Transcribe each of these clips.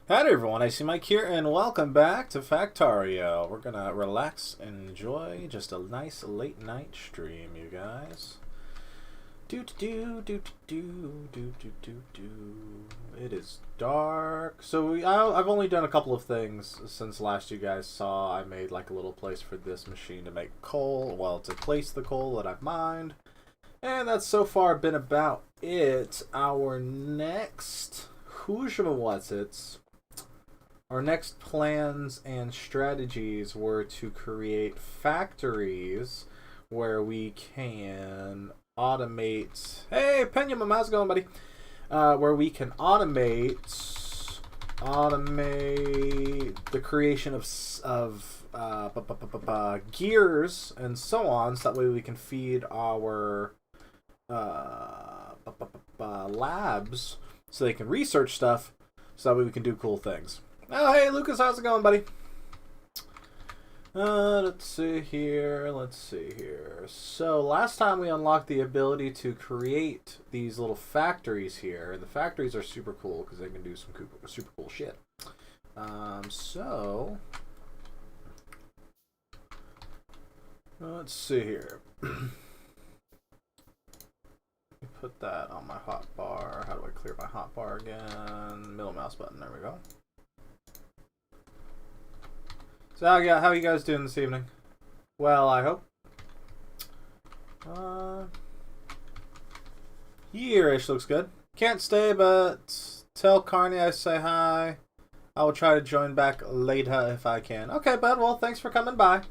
Howdy everyone, I see Mike here, and welcome back to Factorio. We're gonna relax and enjoy just a nice late night stream, you guys. Do do do do do do do do. It is dark. So I've only done a couple of things since last you guys saw. I made like a little place for this machine to make coal, well, to place the coal that I've mined. And that's so far been about it. Our next our next plans and strategies were to create factories where we can automate. Hey, Penyum, how's it going, buddy? Where we can automate the creation of gears and so on, so that way we can feed our labs so they can research stuff, so that way we can do cool things. Oh, hey, Lucas, how's it going, buddy? Let's see here. So, last time we unlocked the ability to create these little factories here. The factories are super cool because they can do some super cool shit. So, let's see here. Put that on my hotbar. How do I clear my hotbar again? Middle mouse button. There we go. So how are you guys doing this evening? Well, I hope. Here-ish looks good. Can't stay, but tell Carney I say hi. I will try to join back later if I can. Okay, bud. Well, thanks for coming by.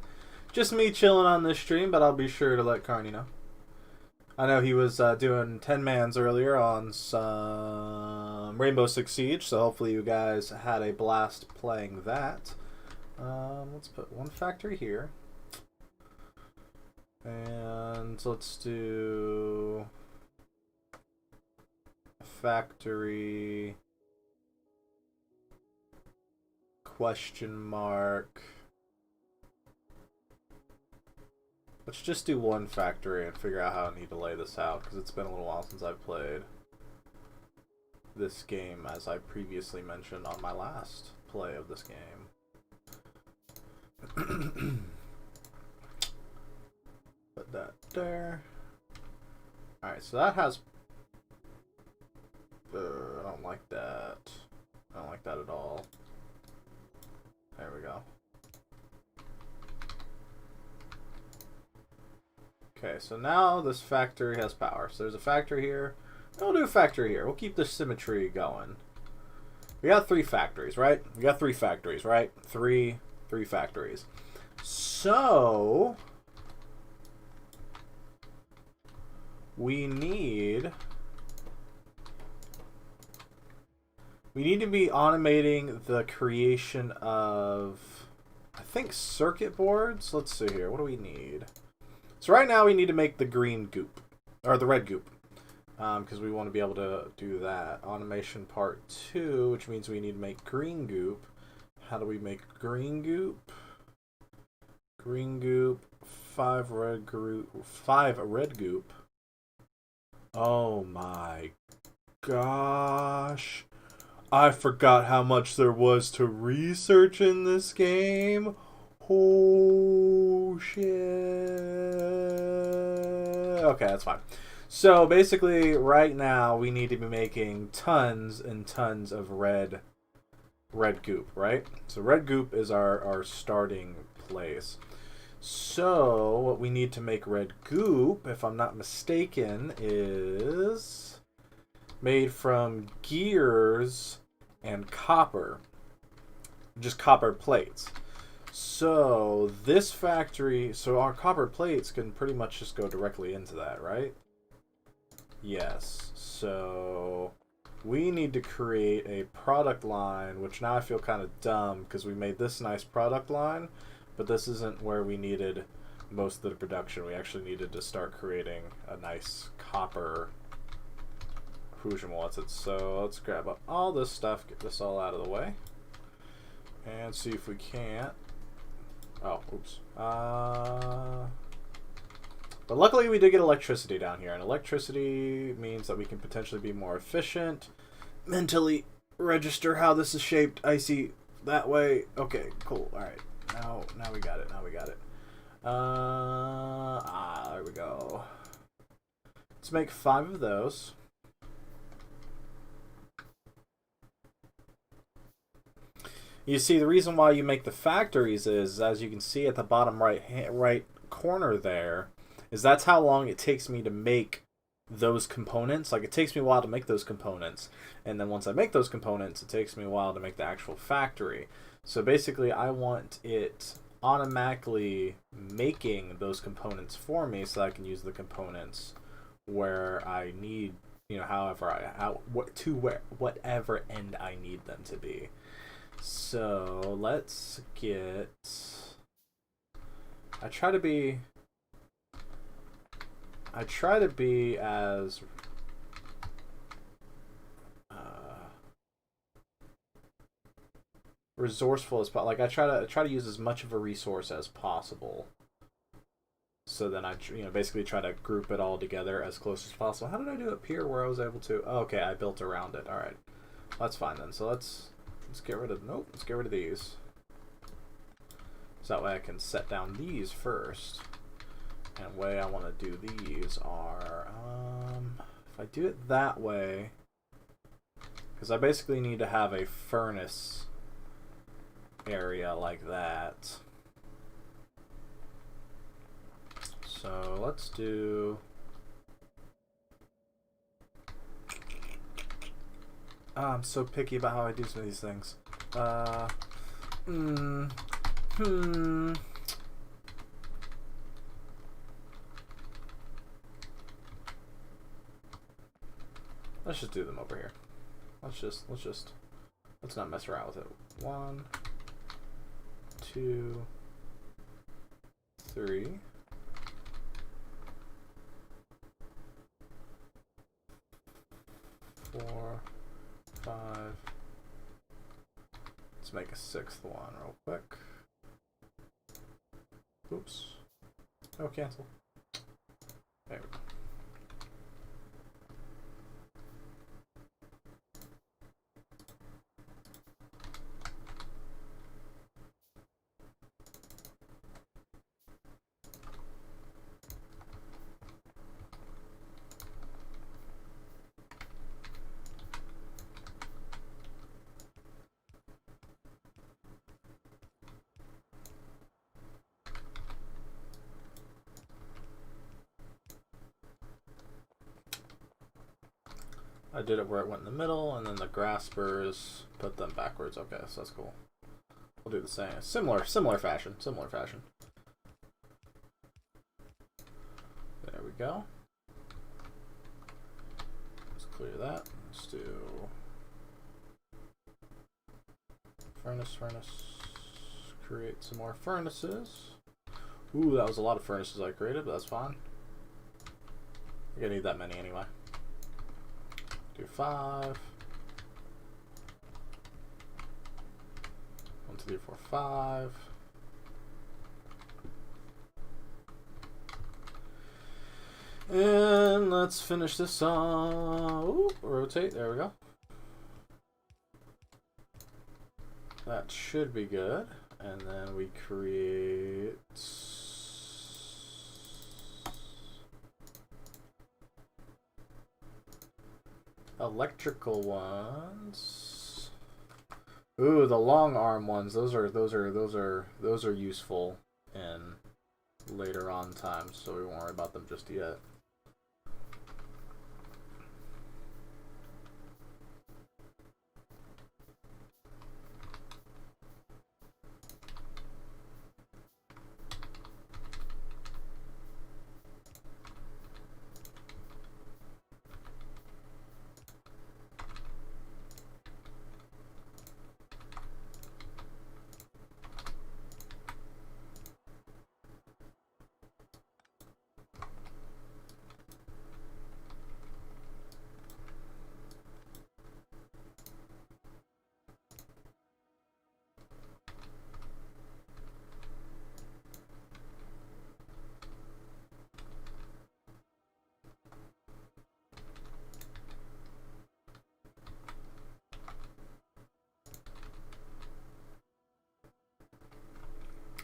Just me chilling on this stream, but I'll be sure to let Carney know. I know he was doing 10 mans earlier on some Rainbow Six Siege, so hopefully you guys had a blast playing that. Let's put one factory here. And let's do factory question mark. Let's just do one factory and figure out how I need to lay this out, because it's been a little while since I've played this game, as I previously mentioned on my last play of this game. Put that there. Alright, so that has... I don't like that. I don't like that at all. There we go. Okay, so now this factory has power. So there's a factory here. We'll do a factory here. We'll keep the symmetry going. We got three factories, right? Three factories. So we need to be automating the creation of, I think, circuit boards. Let's see here. What do we need? So right now we need to make the green goop, or the red goop, because we want to be able to do that. Automation part 2, which means we need to make green goop. How do we make green goop? Green goop, 5 red goop. Oh my gosh. I forgot how much there was to research in this game. Oh shit. Okay, that's fine. So basically right now we need to be making tons and tons of red goop, right? So red goop is our starting place. So what we need to make red goop, if I'm not mistaken, is made from gears and copper. Just copper plates. So this factory, so our copper plates can pretty much just go directly into that, right? Yes. So we need to create a product line, which now I feel kind of dumb because we made this nice product line, but this isn't where we needed most of the production. We actually needed to start creating a nice copper So let's grab up all this stuff, get this all out of the way, and see if we can't. Oh, oops. But luckily we did get electricity down here, and electricity means that we can potentially be more efficient, mentally register how this is shaped. I see that way. Okay, cool. All right. Now we got it. Now we got it. There we go. Let's make 5 of those. You see, the reason why you make the factories is, as you can see at the bottom right corner there, is that's how long it takes me to make those components. Like, it takes me a while to make those components, and then once I make those components, it takes me a while to make the actual factory. So basically, I want it automatically making those components for me, so I can use the components where I need, whatever end I need them to be. So let's get. I try to be as resourceful as possible. Like, I try to use as much of a resource as possible. So then I basically try to group it all together as close as possible. How did I do up here where I was able to? Oh, okay, I built around it. All right, that's fine then. So let's get rid of. Nope, let's get rid of these. So that way I can set down these first. And the way I want to do these are, if I do it that way, because I basically need to have a furnace area like that. So let's do. I'm so picky about how I do some of these things. Let's just do them over here. Let's not mess around with it. 1, 2, 3. 4, 5. Let's make a 6th one real quick. Oops. Oh, cancel. There we go. I did it where it went in the middle, and then the graspers put them backwards. Okay, so that's cool. We'll do the same. Similar fashion. There we go. Let's clear that. Let's do furnace. Create some more furnaces. Ooh, that was a lot of furnaces I created, but that's fine. You're gonna need that many anyway. Do 5. 1, 2, 3, 4, 5. And let's finish this off. Ooh, rotate. There we go. That should be good. And then we create electrical ones. Ooh, the long arm ones. Those are useful in later on times, so we won't worry about them just yet.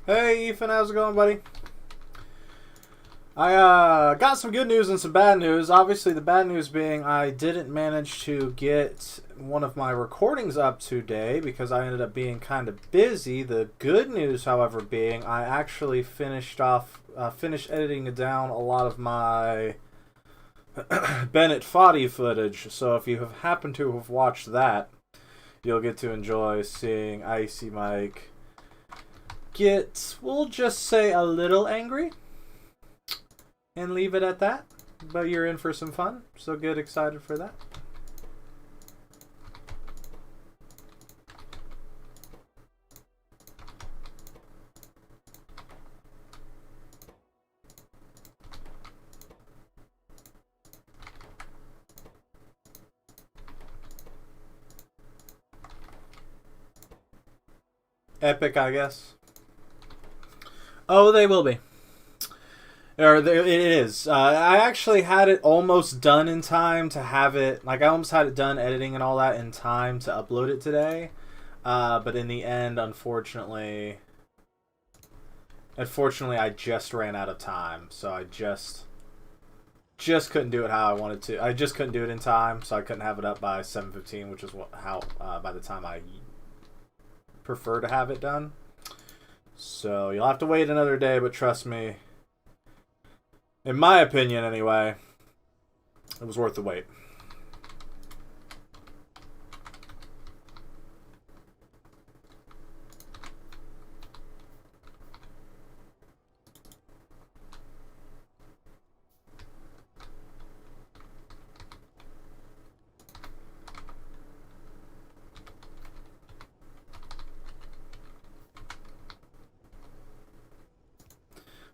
Hey, Ethan, how's it going, buddy? I got some good news and some bad news. Obviously, the bad news being I didn't manage to get one of my recordings up today because I ended up being kind of busy. The good news, however, being I actually finished editing down a lot of my Bennett Foddy footage. So if you have happened to have watched that, you'll get to enjoy seeing Icy Mike get, we'll just say, a little angry and leave it at that. But you're in for some fun, so get excited for that. Epic, I guess. Oh, they will be. It is. I actually had it almost done in time to have it. Like, I almost had it done editing and all that in time to upload it today. But in the end, unfortunately, I just ran out of time. So I just couldn't do it how I wanted to. I just couldn't do it in time, so I couldn't have it up by 7:15, which is by the time I prefer to have it done. So you'll have to wait another day, but trust me, in my opinion anyway, it was worth the wait.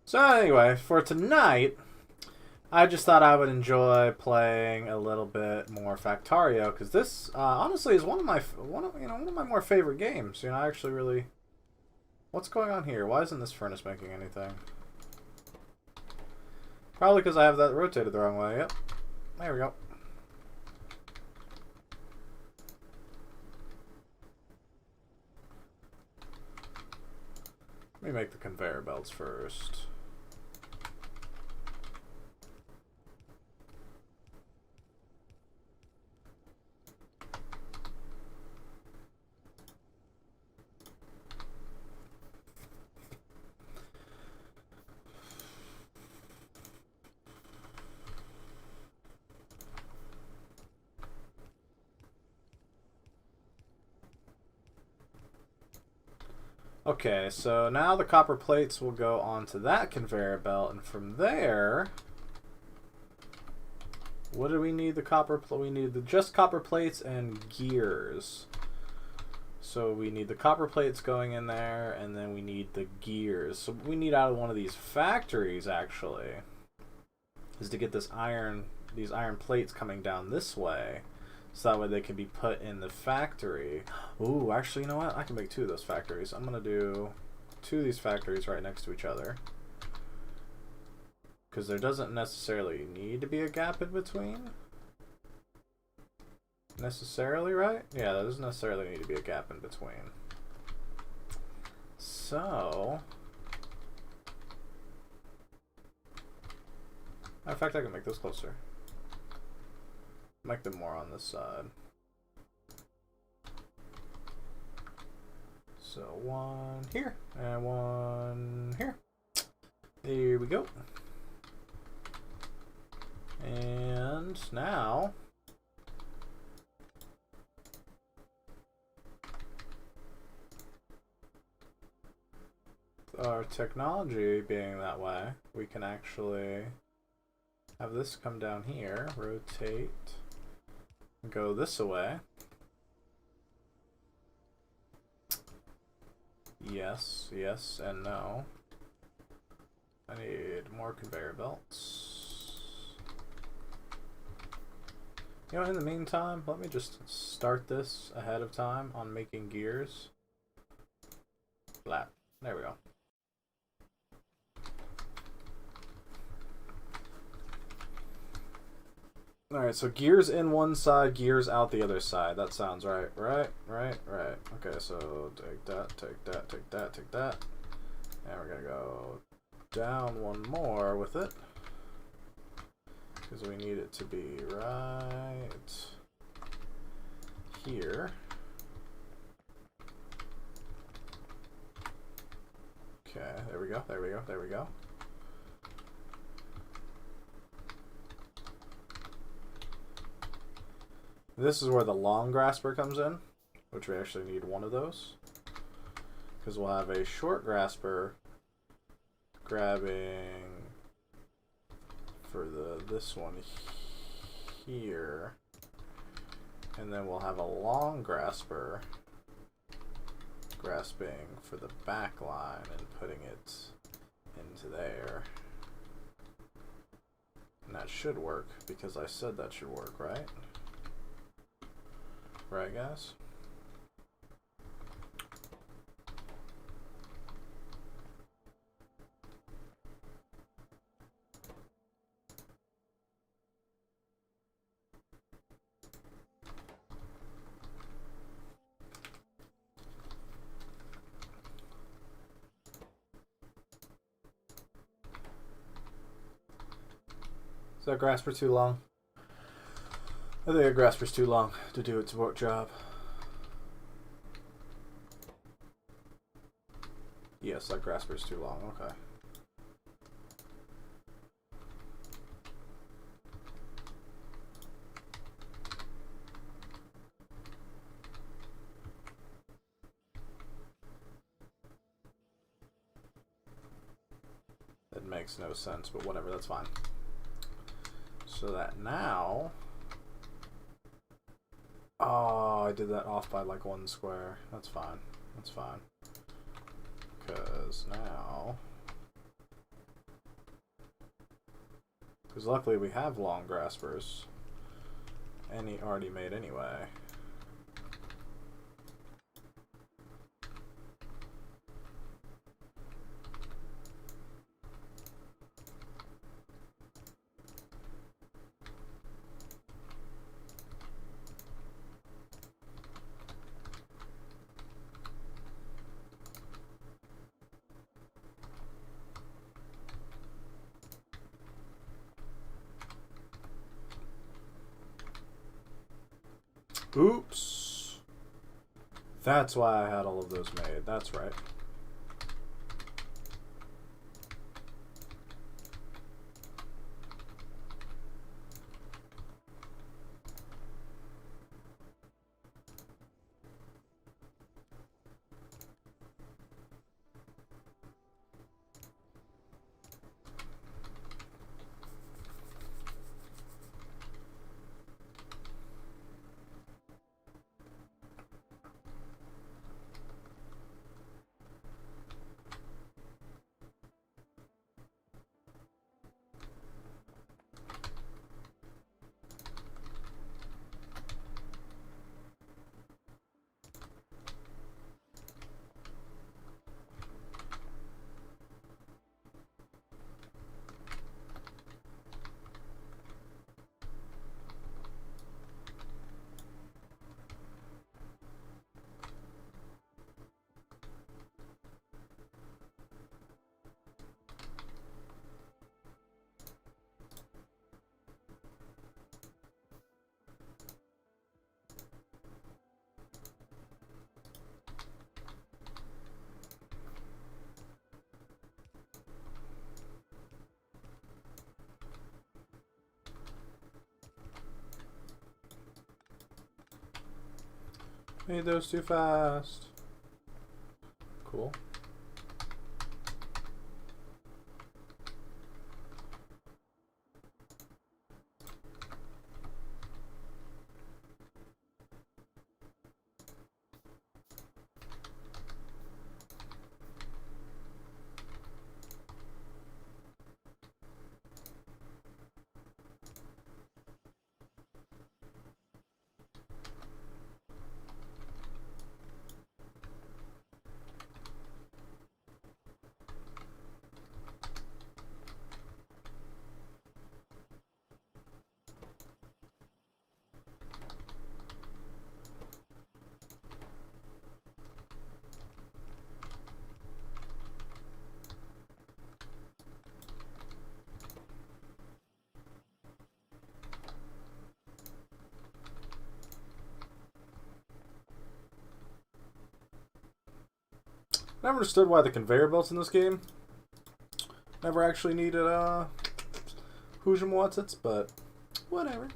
So anyway, for tonight, I just thought I would enjoy playing a little bit more Factorio, because this honestly is one of my more favorite games. You know, I actually really. What's going on here? Why isn't this furnace making anything? Probably because I have that rotated the wrong way. Yep, there we go. Let me make the conveyor belts first. Okay, so now the copper plates will go onto that conveyor belt, and from there, what do we need the copper? We need just copper plates and gears. So we need the copper plates going in there, and then we need the gears. So what we need out of one of these factories actually is to get these iron plates coming down this way. So that way they can be put in the factory. Ooh, actually, you know what? I can make two of those factories. I'm going to do two of these factories right next to each other. Because there doesn't necessarily need to be a gap in between. Necessarily, right? Yeah, there doesn't necessarily need to be a gap in between. So... in fact, I can make this closer. Make them more on this side. So one here and one here. There we go. And now our technology being that way, we can actually have this come down here, rotate, go this way. Yes, yes, and no. I need more conveyor belts. You know, in the meantime, let me just start this ahead of time on making gears. Flat. There we go. Alright, so gears in one side, gears out the other side. That sounds right. Right. Okay, so take that, take that, take that, take that. And we're going to go down one more with it. Because we need it to be right here. Okay, there we go, there we go, there we go. This is where the long grasper comes in, which we actually need one of those. Because we'll have a short grasper grabbing for this one here. And then we'll have a long grasper grasping for the back line and putting it into there. And that should work because I said that should work, right? Right, guys? Is that grasper too long? I think a grasper's too long to do its work job. Yes, that grasper's too long. Okay. That makes no sense, but whatever, that's fine. So that now... Oh, I did that off by like 1 square. That's fine. That's fine. Because now... Because luckily we have long graspers. Any already made anyway. Oops. That's why I had all of those made. That's right. Made those too fast. Cool. never understood why the conveyor belts in this game never actually needed Hoosium Watsits, but whatever.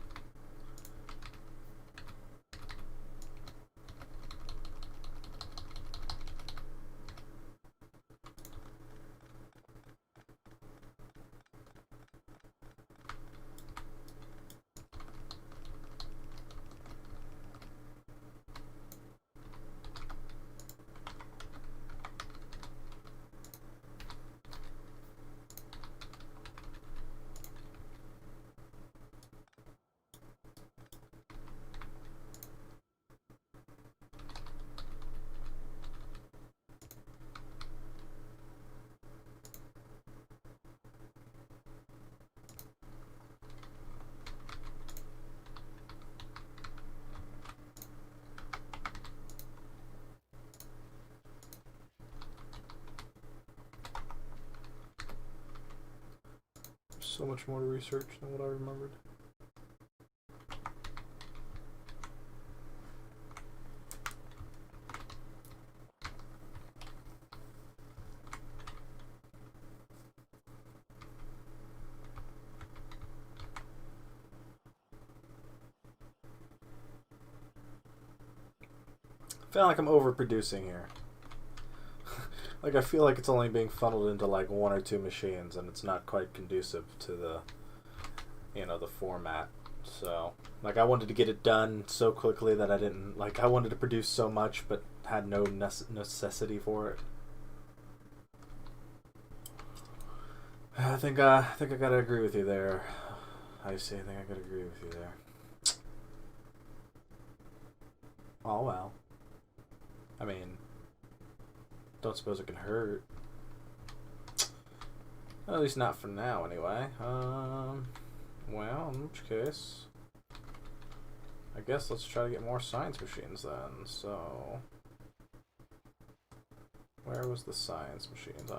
So much more to research than what I remembered. I feel like I'm overproducing here. Like, I feel like it's only being funneled into like 1 or 2 machines, and it's not quite conducive to the, you know, the format. So, like, I wanted to get it done so quickly that I didn't, like, I wanted to produce so much, but had no necessity for it. I think I gotta agree with you there. I think I gotta agree with you there. Oh well. I mean, don't suppose it can hurt. At least not for now, anyway. Well, in which case, I guess let's try to get more science machines then. So, where was the science machines?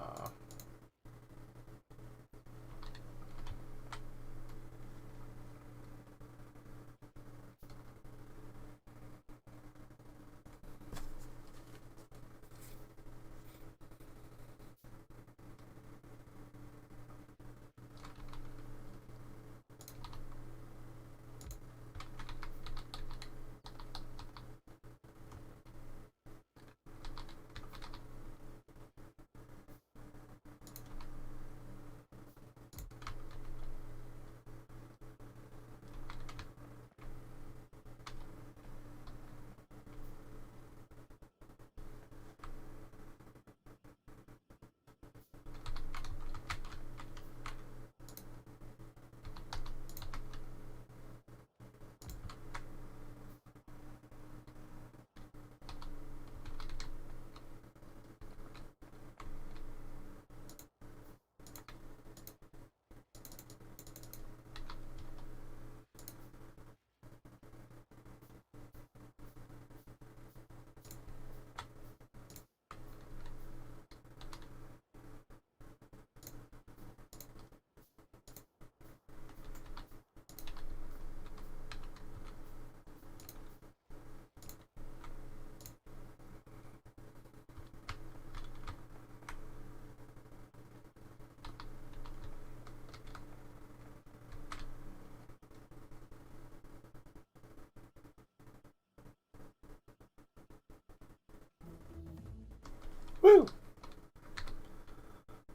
Woo!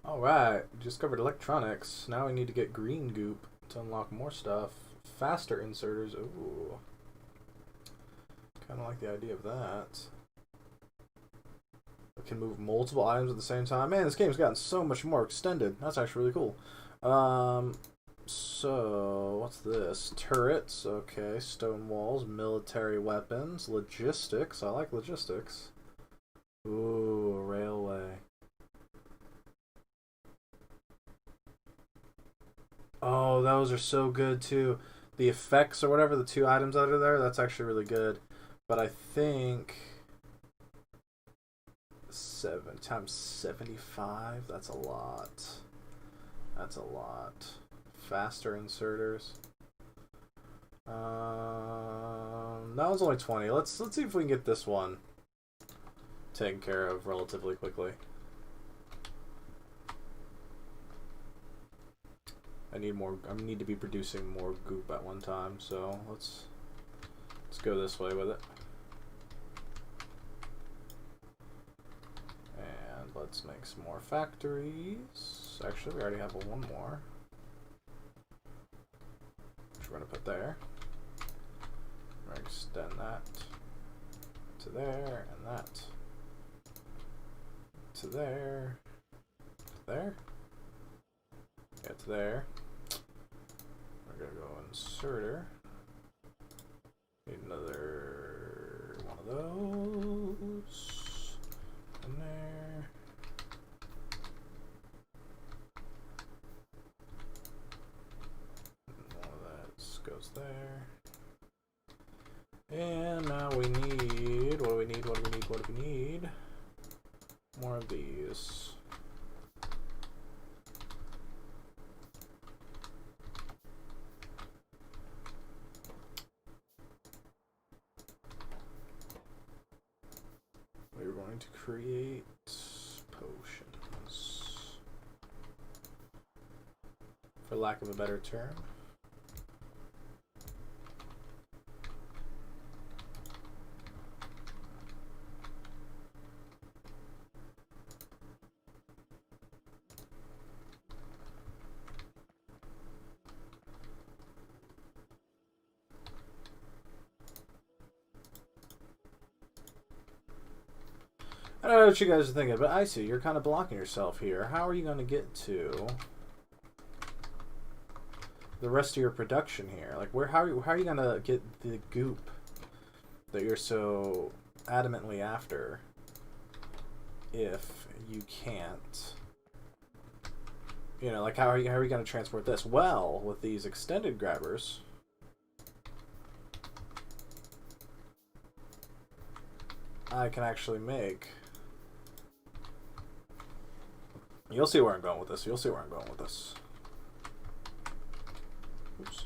Alright, discovered electronics. Now we need to get green goop to unlock more stuff. Faster inserters. Ooh. Kind of like the idea of that. We can move multiple items at the same time. Man, this game's gotten so much more extended. That's actually really cool. So, what's this? Turrets. Okay, stone walls, military weapons, logistics. I like logistics. Ooh, railway. Oh, those are so good too. The effects or whatever, the 2 items that are there, that's actually really good. But I think 7 times 75, that's a lot. That's a lot. Faster inserters. That was only 20. Let's see if we can get this one taken care of relatively quickly. I need to be producing more goop at one time, so let's go this way with it. And let's make some more factories. Actually, we already have one more, which we're gonna put there. We're gonna extend that to there, and that to there, there, yeah, to there. We're gonna go inserter. Need another one of those in there. One of that goes there. And now we need, what do we need, what do we need, what do we need? More of these. We're going to create potions, for lack of a better term. I don't know what you guys are thinking, but I see you're kind of blocking yourself here. How are you going to get to the rest of your production here? Like, how are you going to get the goop that you're so adamantly after if you can't? You know, like, how are you going to transport this? Well, with these extended grabbers, I can actually make... You'll see where I'm going with this. You'll see where I'm going with this. Oops.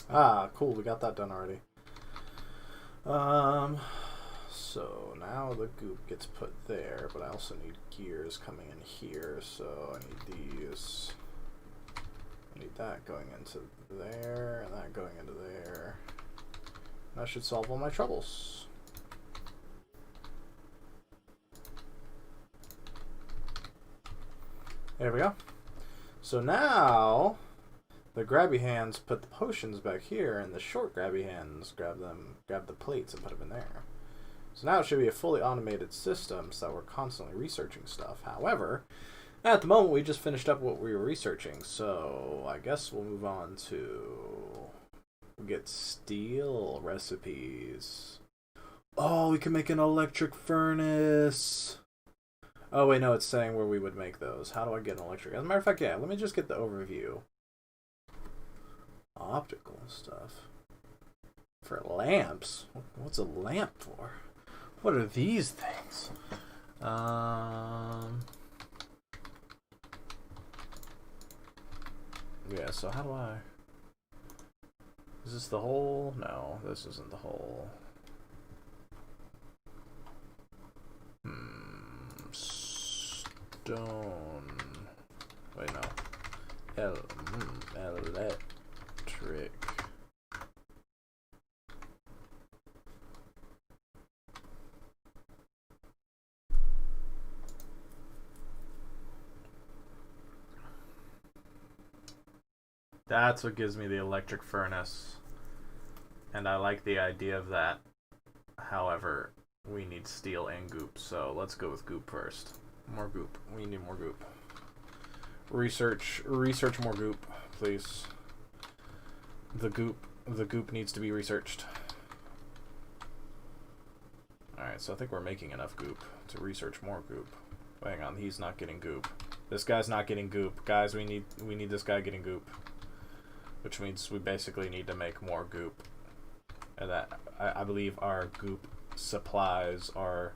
Ah, cool, we got that done already. So now the goop gets put there, but I also need gears coming in here, so I need these. I need that going into there, and that going into there. That should solve all my troubles. There we go. So now the grabby hands put the potions back here, and the short grabby hands grab the plates and put them in there. So now it should be a fully automated system, so that we're constantly researching stuff. However, at the moment we just finished up what we were researching, so I guess we'll move on to get steel recipes. Oh, we can make an electric furnace. Oh wait, no, it's saying where we would make those. How do I get an electric? As a matter of fact, yeah, let me just get the overview. Optical stuff. For lamps? What's a lamp for? What are these things? Yeah, so how do I... Is this the hole? No, this isn't the hole. Stone. Wait, no. Electric. That's what gives me the electric furnace. And I like the idea of that. However, we need steel and goop, so let's go with goop first. More goop. We need more goop. Research more goop, please. The goop needs to be researched. Alright, so I think we're making enough goop to research more goop. Hang on, he's not getting goop. This guy's not getting goop. Guys, we need this guy getting goop. Which means we basically need to make more goop. And that I believe our goop supplies are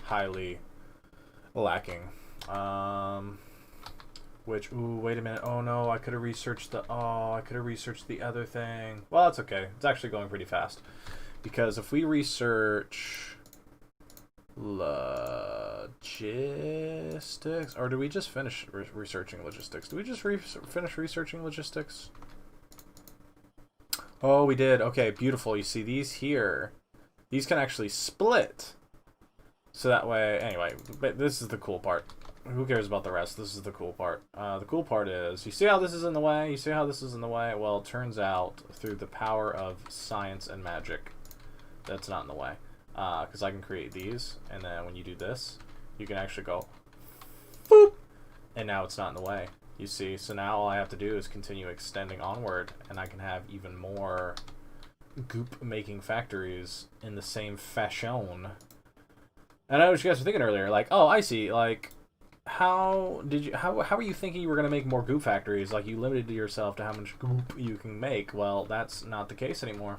highly lacking. Which, ooh, wait a minute. Oh no, I could have researched the other thing. Well, that's okay. It's actually going pretty fast. Because if we research logistics, or do we just finish researching logistics? Do we just finish researching logistics? Oh, we did. Okay, beautiful. You see these here, these can actually split. So that way, anyway, but this is the cool part. Who cares about the rest? This is the cool part. The cool part is, you see how this is in the way? You see how this is in the way? Well, it turns out, through the power of science and magic, that's not in the way. Because I can create these, and then when you do this, you can actually go, boop! And now it's not in the way. You see, so now all I have to do is continue extending onward, and I can have even more goop-making factories in the same fashion. And I know what you guys were thinking earlier, like, oh, I see, like, how are you thinking you were going to make more goop factories? Like, you limited yourself to how much goop you can make. Well, that's not the case anymore.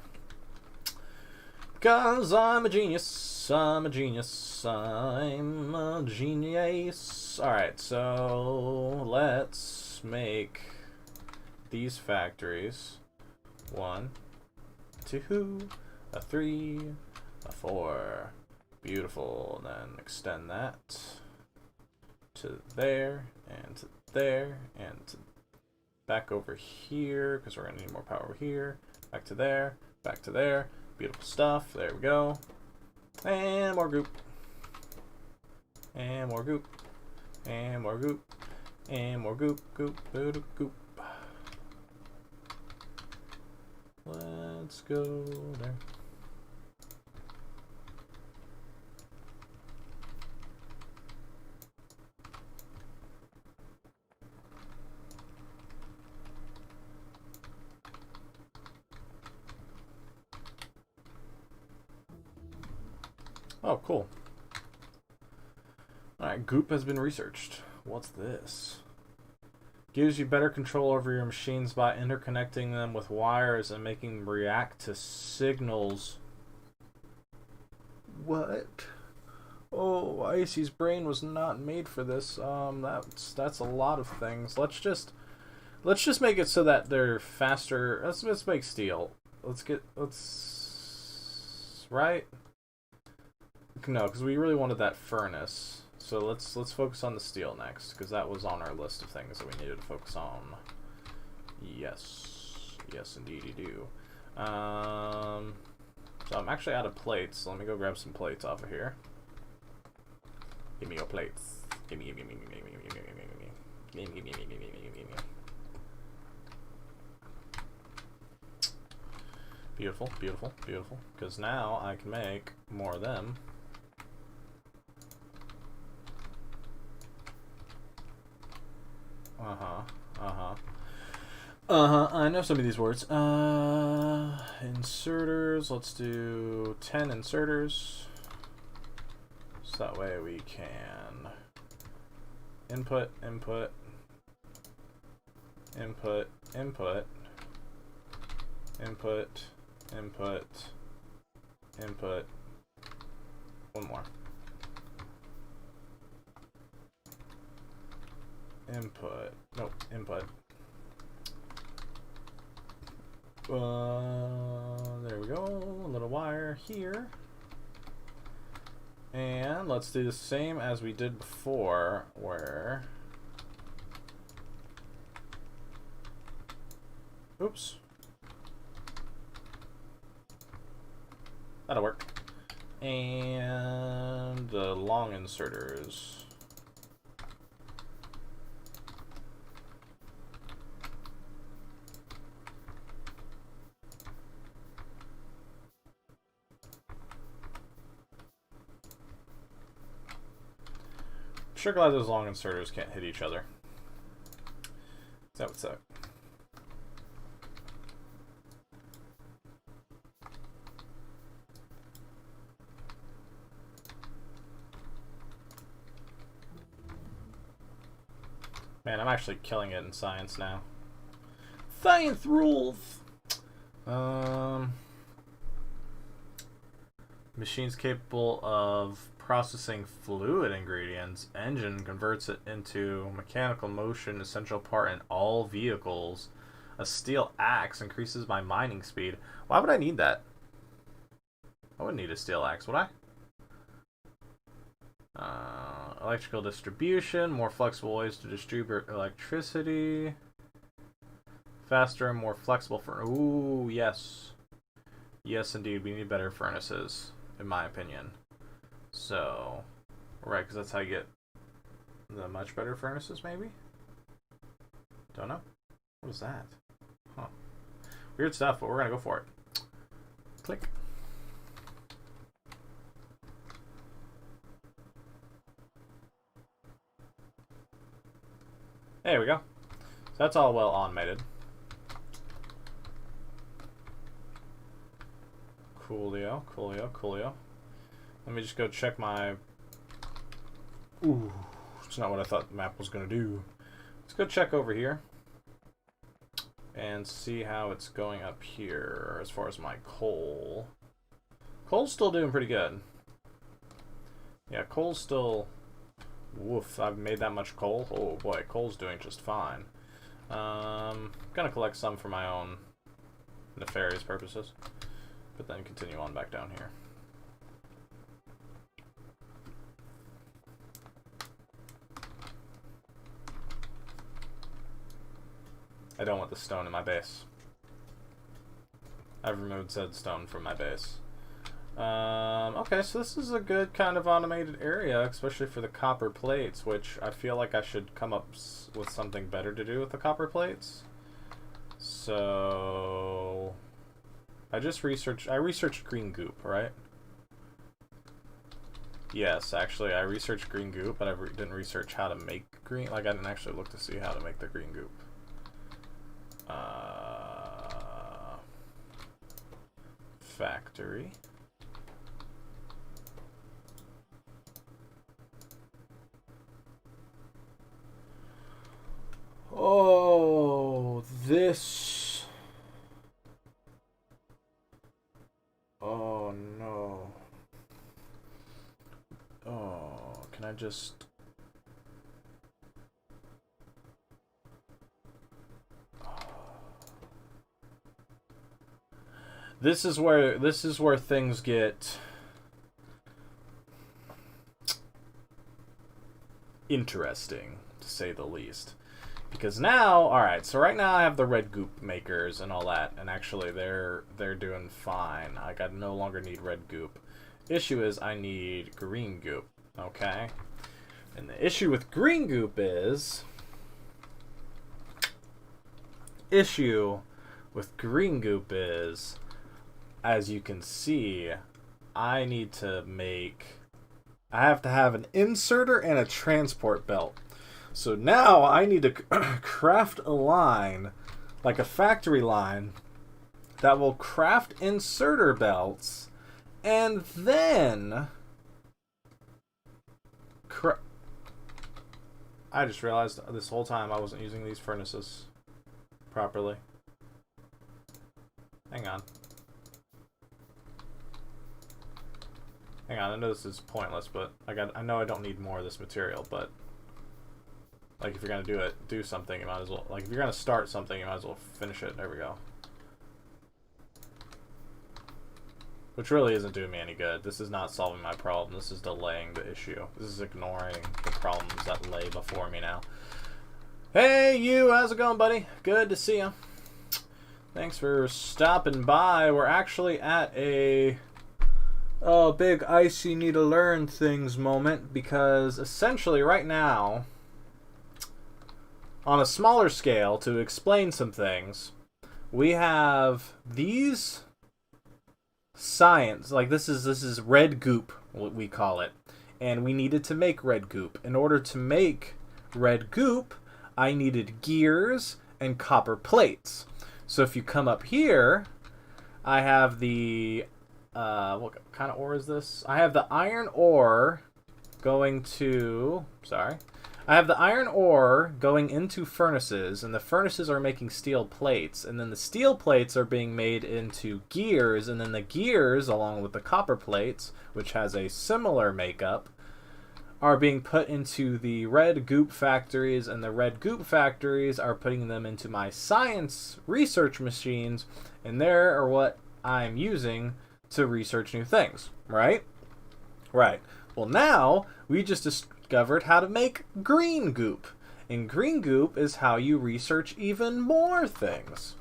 Because I'm a genius, I'm a genius, I'm a genius. Alright, so let's make these factories. 1, 2, a 3, a 4. Beautiful. Then extend that to there, and to there, and to back over here, because we're going to need more power over here. Back to there, back to there. Beautiful stuff. There we go. And more goop. And more goop. And more goop. And more goop. Goop. Goop. Goop. Let's go there. Oh, cool. Alright, goop has been researched. What's this? Gives you better control over your machines by interconnecting them with wires and making them react to signals. What? Oh, Icy's brain was not made for this. That's a lot of things. Let's just make it so that they're faster. Let's make steel. Right? No, because we really wanted that furnace. So let's focus on the steel next, because that was on our list of things that we needed to focus on. Yes. Yes, indeed you do. So I'm actually out of plates, so let me go grab some plates off of here. Give me your plates. Give me. Beautiful, beautiful, beautiful. Because now I can make more of them. I know some of these words. Inserters. Let's do 10 inserters. So that way we can input, input, input, input, input, input, input. One more. Input. Nope. Input. There we go. A little wire here. And let's do the same as we did before, where... Oops. That'll work. And the long inserters. Sure glad those long inserters can't hit each other. Is that what's up? Man, I'm actually killing it in science now. Science rules! Machines capable of processing fluid ingredients. Engine converts it into mechanical motion, essential part in all vehicles. A steel axe increases my mining speed. Why would I need that? I wouldn't need a steel axe, would I? Electrical distribution, more flexible ways to distribute electricity. Faster and more flexible for... Ooh, yes. Yes, indeed, we need better furnaces, in my opinion. So, right, because that's how you get the much better furnaces, maybe? Don't know. What is that? Huh. Weird stuff, but we're going to go for it. Click. There we go. So that's all well automated. Coolio, coolio, coolio. Let me just go check my... Ooh, it's not what I thought the map was going to do. Let's go check over here and see how it's going up here as far as my coal. Coal's still doing pretty good. Yeah, coal's still... Woof, I've made that much coal. Oh boy, coal's doing just fine. Gonna collect some for my own nefarious purposes, but then continue on back down here. I don't want the stone in my base. I've removed said stone from my base. Okay, so this is a good kind of automated area, especially for the copper plates, which I feel like I should come up with something better to do with the copper plates. So I researched green goop, right? Yes, actually I researched green goop, but I didn't research how to make green, like I didn't actually look to see how to make the green goop. Factory. Oh, this. Oh, no. Oh, can I just... This is where things get interesting, to say the least. Because now, alright, so right now I have the red goop makers and all that, and actually they're doing fine. Like, I no longer need red goop. Issue is I need green goop, okay? And the issue with green goop is... as you can see, I have to have an inserter and a transport belt. So now I need to craft a line, like a factory line, that will craft inserter belts, and then... I just realized this whole time I wasn't using these furnaces properly. Hang on. Hang on, I know this is pointless, but I know I don't need more of this material, but... Like, if you're gonna do something, you might as well... Like, if you're gonna start something, you might as well finish it. There we go. which really isn't doing me any good. This is not solving my problem. This is delaying the issue. This is ignoring the problems that lay before me now. Hey, you. How's it going, buddy? Good to see you. Thanks for stopping by. We're actually at a big icy need to learn things moment, because essentially right now, on a smaller scale, to explain some things, we have these science, like this is red goop, what we call it, and we needed to make red goop. In order to make red goop, I needed gears and copper plates. So if you come up here, I have the what kind of ore is this? I have the iron ore going to, I have the iron ore going into furnaces, and the furnaces are making steel plates, and then the steel plates are being made into gears, and then the gears, along with the copper plates, which has a similar makeup, are being put into the red goop factories, and the red goop factories are putting them into my science research machines, and there are what I'm using to research new things, right? Right. Well, now we just discovered how to make green goop. And green goop is how you research even more things.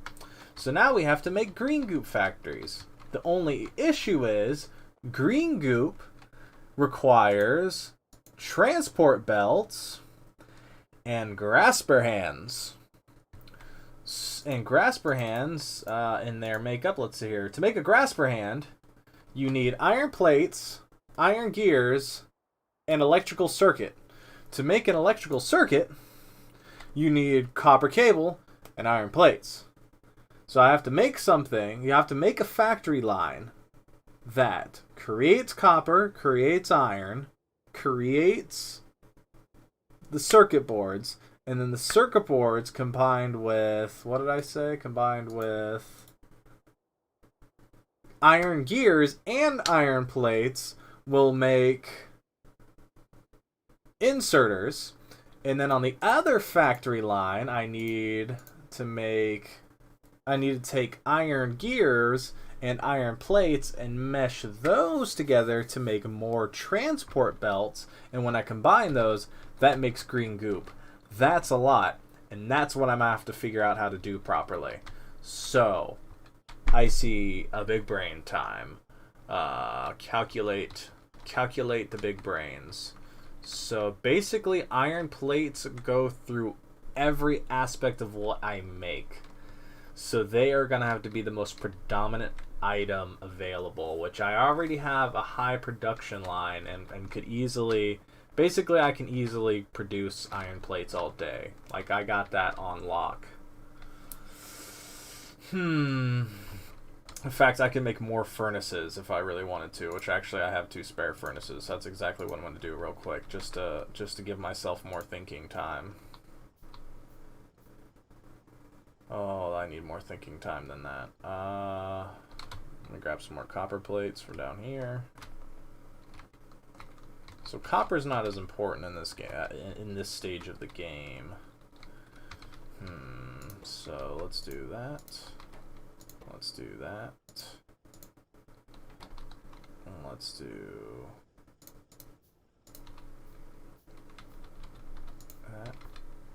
So now we have to make green goop factories. The only issue is green goop requires transport belts and grasper hands. And grasper hands in their makeup, let's see here. To make a grasper hand, you need iron plates, iron gears, and electrical circuit. To make an electrical circuit, you need copper cable and iron plates. So I have to make something. You have to make a factory line that creates copper, creates iron, creates the circuit boards, and then the circuit boards combined with, what did I say? Combined with iron gears and iron plates will make inserters. And then on the other factory line, I need to take iron gears and iron plates and mesh those together to make more transport belts. And when I combine those, that makes green goop. That's a lot. And that's what I'm going to have to figure out how to do properly. So I see a big brain time. Calculate the big brains. So basically, iron plates go through every aspect of what I make. So they are going to have to be the most predominant item available, which I already have a high production line and could easily... Basically, I can easily produce iron plates all day. Like, I got that on lock. In fact, I can make more furnaces if I really wanted to, which actually I have 2 spare furnaces. That's exactly what I'm going to do real quick, just to give myself more thinking time. Oh, I need more thinking time than that. Let me grab some more copper plates from down here. So copper's not as important in this in this stage of the game. So let's do that. Let's do that. And let's do that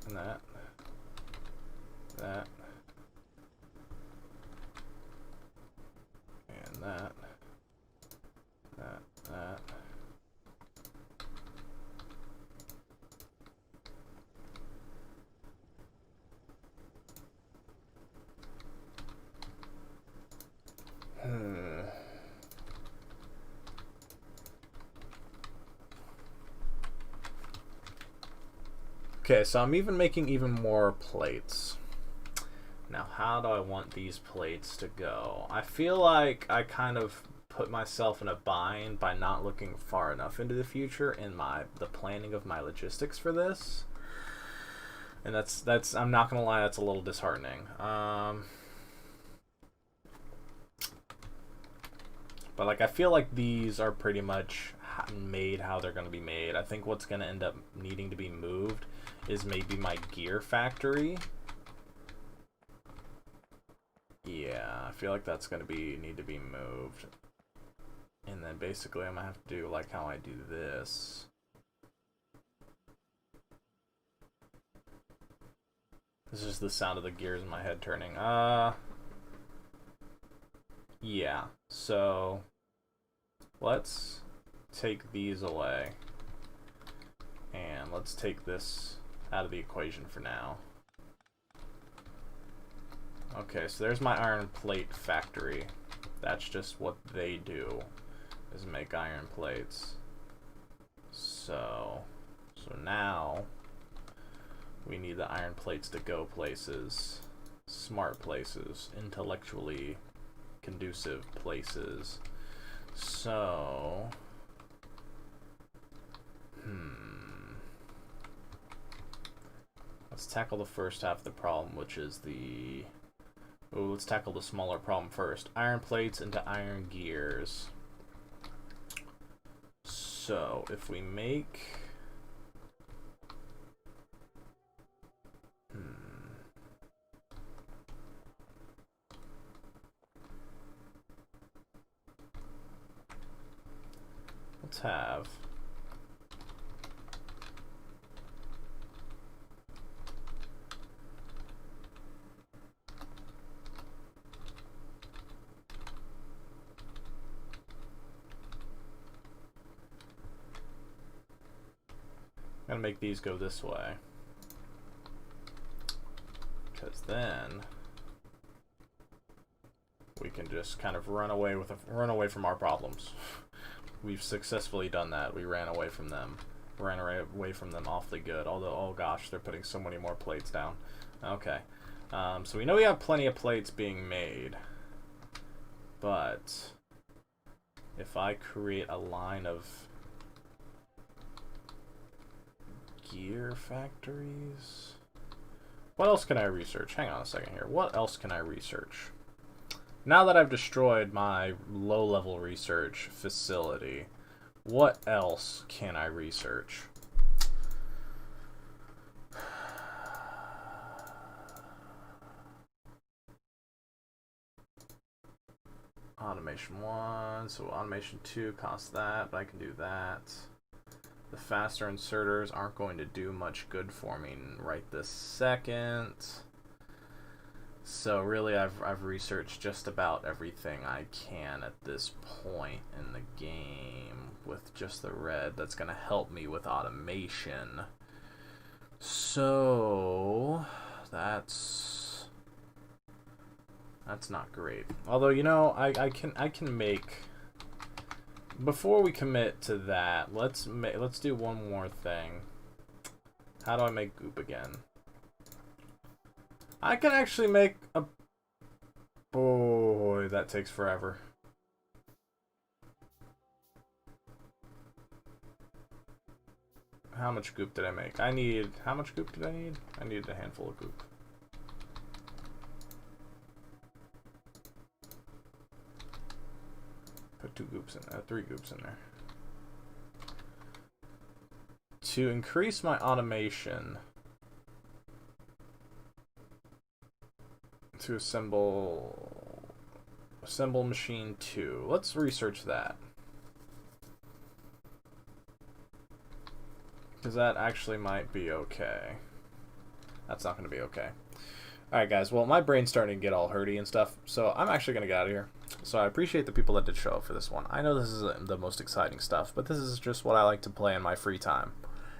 and that. That. And that. That. Okay, so I'm making even more plates. Now, how do I want these plates to go? I feel like I kind of put myself in a bind by not looking far enough into the future in the planning of my logistics for this. And that's I'm not gonna lie, that's a little disheartening. But like, I feel like these are pretty much made how they're gonna be made. I think what's gonna end up needing to be moved is maybe my gear factory. Yeah, I feel like that's gonna need to be moved. And then basically I'm going to have to do like how I do this. This is the sound of the gears in my head turning. Yeah. So let's take these away. And let's take this out of the equation for now. Okay, so there's my iron plate factory. That's just what they do, is make iron plates. So now we need the iron plates to go places, smart places, intellectually conducive places. So, let's tackle the first half of the problem, which is the... Ooh, let's tackle the smaller problem first. Iron plates into iron gears. So, if we make... Let's have... I'm gonna make these go this way, because then we can just kind of run away from our problems. We've successfully done that. We ran away from them. Ran away from them awfully good. Although, oh gosh, they're putting so many more plates down. Okay, so we know we have plenty of plates being made, but if I create a line of gear factories, what else can I research? Hang on a second here. What else can I research? Now that I've destroyed my low-level research facility, what else can I research? Automation 1, so automation 2 costs that, but I can do that. The faster inserters aren't going to do much good for me right this second. So really I've researched just about everything I can at this point in the game with just the red that's going to help me with automation. So that's not great. Although, you know, I can make... Before we commit to that, let's do one more thing. How do I make goop again? I can actually make a... Boy, that takes forever. How much goop did I make? I need... How much goop did I need? I needed a handful of goop. Put 3 goops in there. To increase my automation, to assemble machine 2. Let's research that, because that actually might be okay. That's not going to be okay. Alright guys, well my brain's starting to get all hurty and stuff, so I'm actually going to get out of here. So I appreciate the people that did show up for this one. I know this isn't the most exciting stuff, but this is just what I like to play in my free time.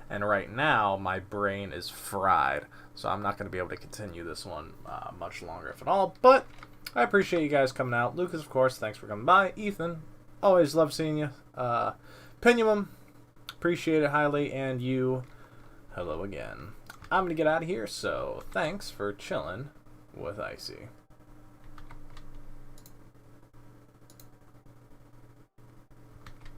And right now, my brain is fried, so I'm not going to be able to continue this one much longer, if at all. But I appreciate you guys coming out. Lucas, of course, thanks for coming by. Ethan, always love seeing you. Pinumum, appreciate it highly. And you, hello again. I'm going to get out of here, so thanks for chilling with Icy.